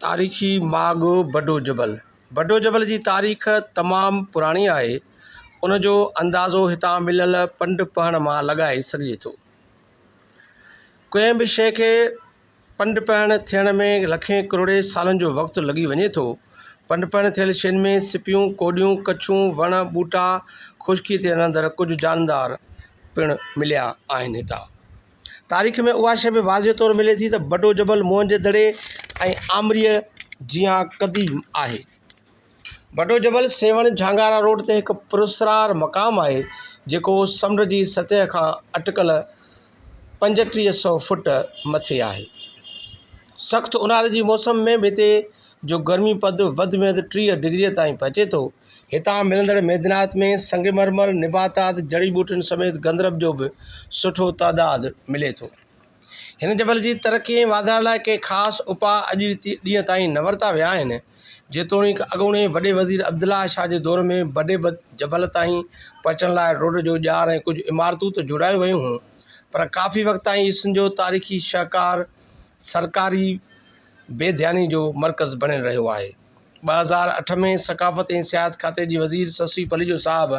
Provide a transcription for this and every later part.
तारीख़ी माॻु बडो जबल जी तारीख़ तमामु पुराणी आहे। उन जो अंदाज़ो हितां मिलियल पंड पढ़ण मां लॻाए सघिजे थो। कंहिं बि शइ खे पंड पढ़ण थियण में लखें करोड़े सालनि जो वक़्तु लॻी वञे थो। पंड पढ़ण थियल शयुनि में सिपियूं, कोडियूं, कच्छूं, वण ॿूटा, ख़ुश्की ते रहंदड़ कुझु जानदार पिणु मिलिया आहिनि। हितां तारीख़ में उहा शइ बि वाज़े तौरु मिले थी त बडो जबल मोहनजोदड़े ऐं आमरीअ जियां क़दीम आहे। बडो जबल सेवण झांगारा रोड ते हिकु पुरस्कार मक़ाम आहे जेको समुंड जी सतह खां अटकल 3500 फुट मथे आहे। सख़्तु ऊन्हारे जी मौसम में बि हिते जो गर्मी पद वधि में वधि 30 डिग्री ताईं पहुचे थो। हितां मिलंदड़ मैदानात में संगमरमर, निबातात, जड़ी बूटियुनि समेत गंधरब जो बि सुठो तइदादु मिले थो। हिन जबल जी तरक़ी ऐं वाधारे लाइ के ख़ासि उपाउ अॼु ॾींहं ताईं न वरिता विया आहिनि। जेतोणीकि अॻूणे वॾे वज़ीर अब्दुल्ला शाह जे दौर में बडे जबल ताईं पहुचण लाइ रोड जो ॼार ऐं कुझु इमारतूं त जुड़ायूं वयूं हुयूं, पर काफ़ी वक़्तु ताईं इसन जो तारीख़ी शाहकार सरकारी बेध्यानी जो मर्कज़ बणियल रहियो आहे। 2008 में सक़ाफ़त ऐं सियाहत खाते जी वज़ीर ससी पलिजो साहब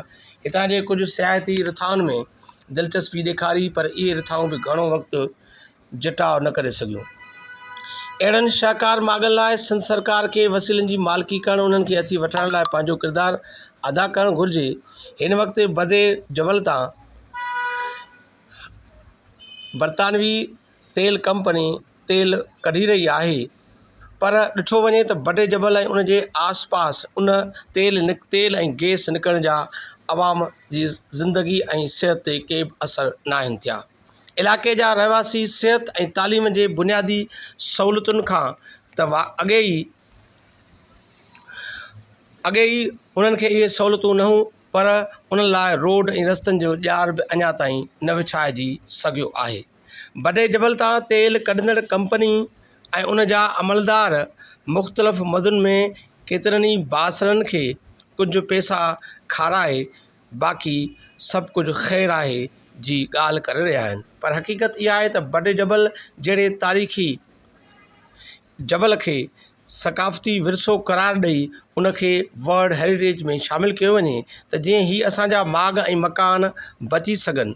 हितां जे कुझु सियाहती रिथाउनि में दिलचस्पी ॾेखारी, पर इहे रिथाऊं बि घणो वक़्तु जटाउ न करे सघियूं। अहिड़नि शाहकार माॻनि लाइ सिंध सरकार खे वसीलनि जी मालिकी करणु, उन्हनि खे हथी वठण लाइ पंहिंजो किरदारु अदा करणु घुरिजे। हिन वक़्तु बडे जबल तां बरतानवी तेल कंपनी तेल कढी रही आहे, पर ॾिठो वञे त बडे जबल ऐं उन जे आसपास उन तेल ऐं गैस निकिरण जा अवाम जी ज़िंदगी ऐं सिहत ते के बि असर न आहिनि थिया। इलाइक़े जा रहवासी सिहत ऐं तालीम जे बुनियादी सहूलियतुनि खां त अॻे ई उन्हनि खे इहे सहूलियतूं न हुयूं, पर उन्हनि लाइ रोड ऐं रस्तनि जो ॼार बि अञा ताईं न विछाइजी सघियो आहे। बडे जबल तां तेल कढंदड़ कंपनी ऐं उन जा अमलदार मुख़्तलिफ़ मदुनि में केतिरनि ई बासरनि खे कुझु पैसा खाराए बाक़ी सभु कुझु ख़ैरु आहे जी ॻाल्हि करे रहिया आहिनि। पर हक़ीक़त इहा आहे त बडे जबल जहिड़े तारीख़ी जबल खे सक़ाफ़ती विरसो करार ॾेई उन खे वर्ल्ड हेरिटेज में शामिलु कयो वञे त जीअं ही असांजा माॻ ऐं मकान बची सघनि।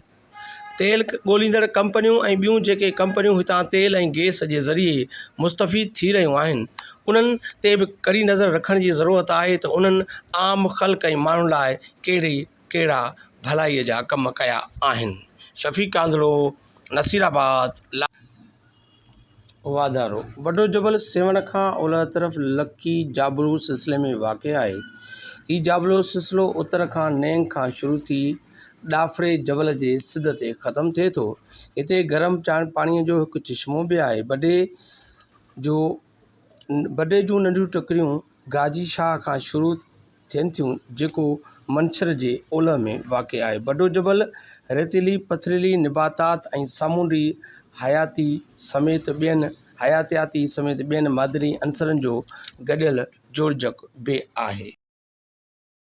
तेल ॻोल्हींदड़ कंपनियूं ऐं ॿियूं जेके कंपनियूं हितां तेल ऐं गैस जे ज़रिए मुस्तफ़ीद थी रहियूं आहिनि, उन्हनि ते बि कड़ी नज़र रखण जी ज़रूरत आहे त उन्हनि आम ख़ल्क़ ऐं माण्हुनि लाइ कहिड़ा भलाईअ जा कम कया आहिनि। शफ़ीक़ कांदड़ो, नसीराबाद। वाधारो बडो जबल सेवण खां ओलह तरफ़ लकी जाबलू सिलसिले में वाक़िअ आहे। हीउ जाबलो सिलसिलो उत्तर खां नेंग खां शुरू थी ॾाफड़े जबल जे सिध ते ख़तमु थिए थो। हिते गरम पाणीअ जो हिकु चश्मो बि आहे। बडे जूं नंढियूं टकरियूं गाजी शाह खां शुरू थियनि थियूं जेको मंछर जे ओलह में वाक़िअ आहे। बडो जबल रेतीली पथरीली निबातात ऐं सामूंडी हयातियाती समेत ॿियनि मादनी अंसरनि जो गॾियल जोड़जक बि आहे।